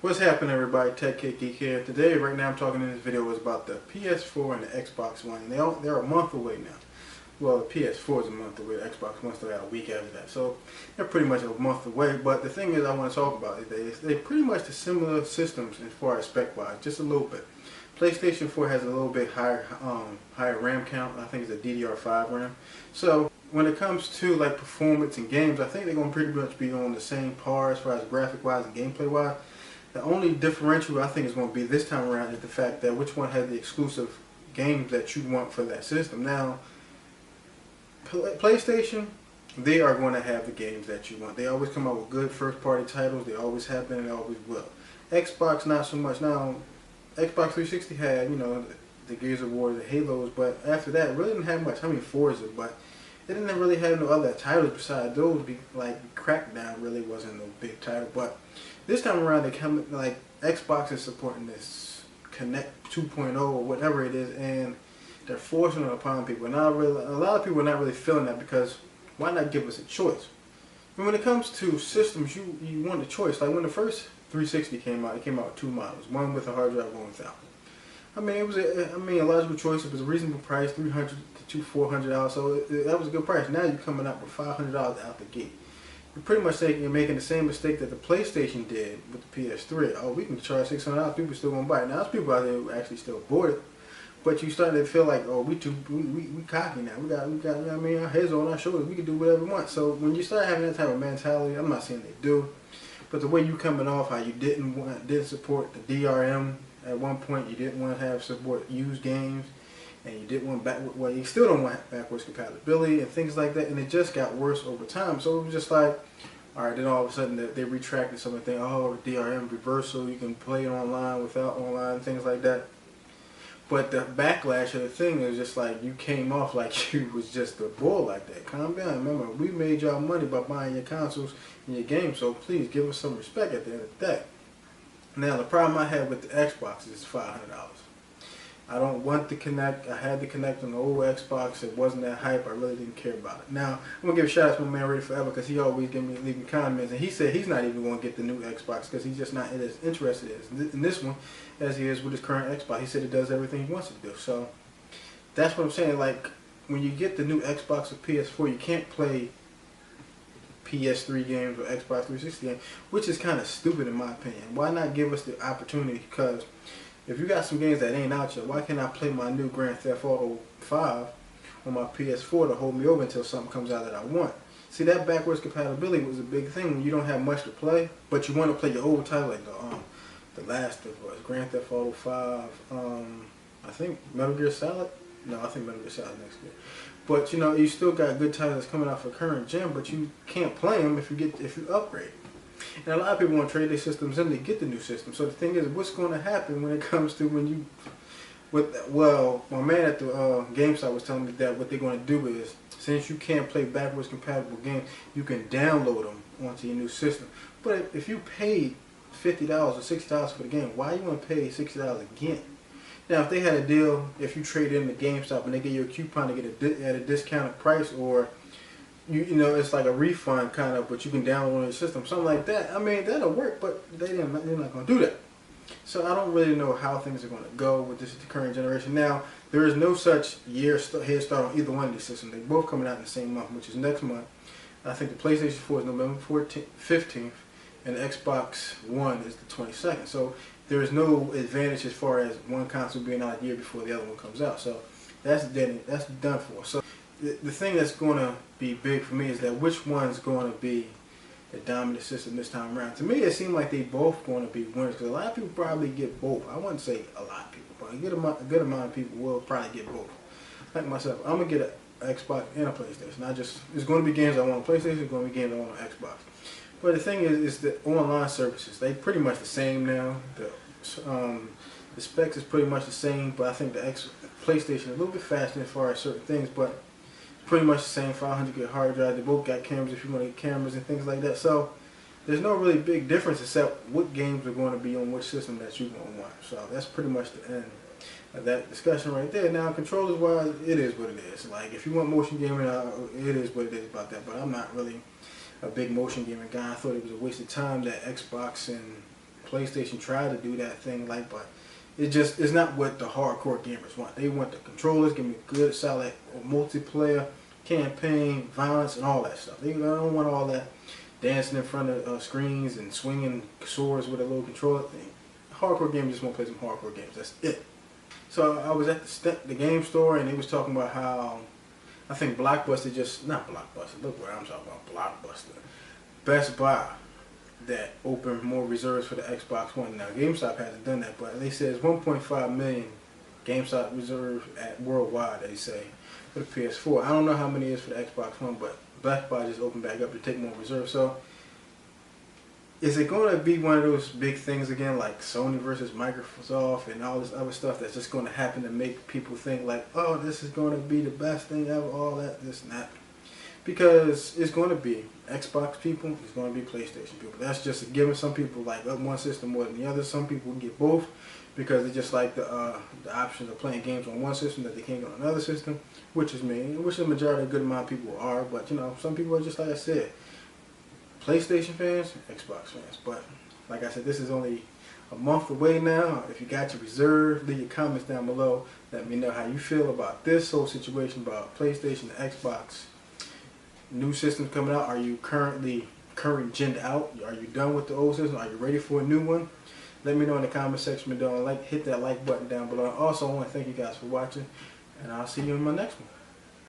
What's happening, everybody? Tech Kid Geek here. Today, right now, I'm talking in this video is about the PS4 and the Xbox One. And they're a month away now. Well, the PS4 is a month away. The Xbox One still got a week after that. So they're pretty much a month away. But the thing is, I want to talk about today is they're pretty much the similar systems as far as spec-wise, just a little bit. PlayStation 4 has a little bit higher RAM count. I think it's a DDR5 RAM. So when it comes to like performance and games, I think they're going to pretty much be on the same par as far as graphic-wise and gameplay-wise. The only differential I think is going to be this time around is the fact that which one has the exclusive games that you want for that system. Now, PlayStation, they are going to have the games that you want. They always come out with good first-party titles. They always have been and they always will. Xbox, not so much. Now, Xbox 360 had, you know, the Gears of War, the Halos, but after that, it really didn't have much. I mean, Forza, but it didn't really have no other titles besides those. Like Crackdown really wasn't no big title, but this time around, they come like Xbox is supporting this Connect 2.0 or whatever it is, and they're forcing it upon people. Not really, a lot of people are not really feeling that because why not give us a choice? And when it comes to systems, you want a choice. Like when the first 360 came out, it came out with two models, one with a hard drive, one without. I mean, it was a logical choice. It was a reasonable price, $300 to $400. So that was a good price. Now you're coming out with $500 out the gate. You're pretty much saying you're making the same mistake that the PlayStation did with the PS3. Oh, we can charge $600. People still gonna buy it. Now there's people out there who actually still bought it, but you starting to feel like, oh, we cocky now. We got, you know what I mean, our heads on our shoulders. We can do whatever we want. So when you start having that type of mentality, I'm not saying they do, but the way you coming off, how you didn't support the DRM at one point, you didn't want to have support used games. And you didn't want well, you still don't want backwards compatibility and things like that, and it just got worse over time. So it was just like, all right, then all of a sudden they retracted some of the things. Oh, DRM reversal, you can play it online without online, things like that. But the backlash of the thing is just like you came off like you was just a bull like that. Calm down. Remember, we made y'all money by buying your consoles and your games, so please give us some respect at the end of the day. Now the problem I had with the Xbox is $500. I don't want the Kinect. I had the Kinect on the old Xbox. It wasn't that hype. I really didn't care about it. Now, I'm going to give a shout out to my man Ready Forever because he always leave me comments. And he said he's not even going to get the new Xbox because he's just not as interested in this one as he is with his current Xbox. He said it does everything he wants it to do. So, that's what I'm saying. Like, when you get the new Xbox or PS4, you can't play PS3 games or Xbox 360 games, which is kind of stupid in my opinion. Why not give us the opportunity? Because if you got some games that ain't out yet, why can't I play my new Grand Theft Auto 5 on my PS4 to hold me over until something comes out that I want? See, that backwards compatibility was a big thing when you don't have much to play, but you want to play your old title like the Last of Us, Grand Theft Auto 5, I think Metal Gear Solid. No, I think Metal Gear Solid next year. But you know, you still got good titles coming out for current gen, but you can't play them if you upgrade. And a lot of people want to trade their systems in to get the new system. So the thing is, what's going to happen when it comes to when you, well, my man at the GameStop was telling me that what they're going to do is, since you can't play backwards compatible games, you can download them onto your new system. But if you paid $50 or $60 for the game, why you want to pay $60 again? Now, if they had a deal, if you trade in the GameStop and they give you a coupon to get it at a discounted price, or you know, it's like a refund kind of, but you can download on your system, something like that. I mean, that'll work, but they're not going to do that. So I don't really know how things are going to go with this current generation. Now, there is no such head start on either one of these systems. They're both coming out in the same month, which is next month. I think the PlayStation 4 is November 15th, and the Xbox One is the 22nd. So there is no advantage as far as one console being out a year before the other one comes out. So that's done for. So the thing that's going to be big for me is that which one's going to be the dominant system this time around. To me, it seemed like they both going to be winners because a lot of people probably get both. I wouldn't say a lot of people, but a good amount of people will probably get both. Like myself, I'm going to get an Xbox and a PlayStation. It's going to be games I want on PlayStation, it's going to be games I want on Xbox. But the thing is the online services, they pretty much the same now. The specs is pretty much the same, but I think the PlayStation is a little bit faster as far as certain things, but pretty much the same 500 gig hard drive. They both got cameras if you want to get cameras and things like that. So there's no really big difference except what games are going to be on which system that you're going to want. So that's pretty much the end of that discussion right there. Now, controllers wise, it is what it is. Like, if you want motion gaming, it is what it is about that. But I'm not really a big motion gaming guy. I thought it was a waste of time that Xbox and PlayStation tried to do that thing, like, but it's not what the hardcore gamers want. They want the controllers, give me good, solid multiplayer, campaign, violence, and all that stuff. They don't want all that dancing in front of screens and swinging swords with a little controller thing. Hardcore gamers just want to play some hardcore games. That's it. So I was at the game store, and they was talking about how I think Blockbuster not Blockbuster. Look what I'm talking about, Blockbuster. Best Buy that opened more reserves for the Xbox One. Now GameStop hasn't done that, but they said it's 1.5 million GameStop reserves at worldwide. They say for the PS4. I don't know how many it is for the Xbox One, but Best Buy just opened back up to take more reserves. So is it going to be one of those big things again, like Sony versus Microsoft and all this other stuff that's just going to happen to make people think like, oh, this is going to be the best thing ever, all that, this and that? Because it's going to be Xbox people, it's going to be PlayStation people. That's just giving some people like one system more than the other. Some people can get both because they just like the option of playing games on one system that they can't get on another system, which is me, which the majority of a good amount of people are. But you know, some people are just like I said, PlayStation fans, Xbox fans. But like I said, this is only a month away now. If you got your reserve, leave your comments down below. Let me know how you feel about this whole situation about PlayStation and Xbox. New systems coming out. Are you current gen out? Are you done with the old system? Are you ready for a new one? Let me know in the comment section below. Hit that like button down below. Also, I want to thank you guys for watching, and I'll see you in my next one.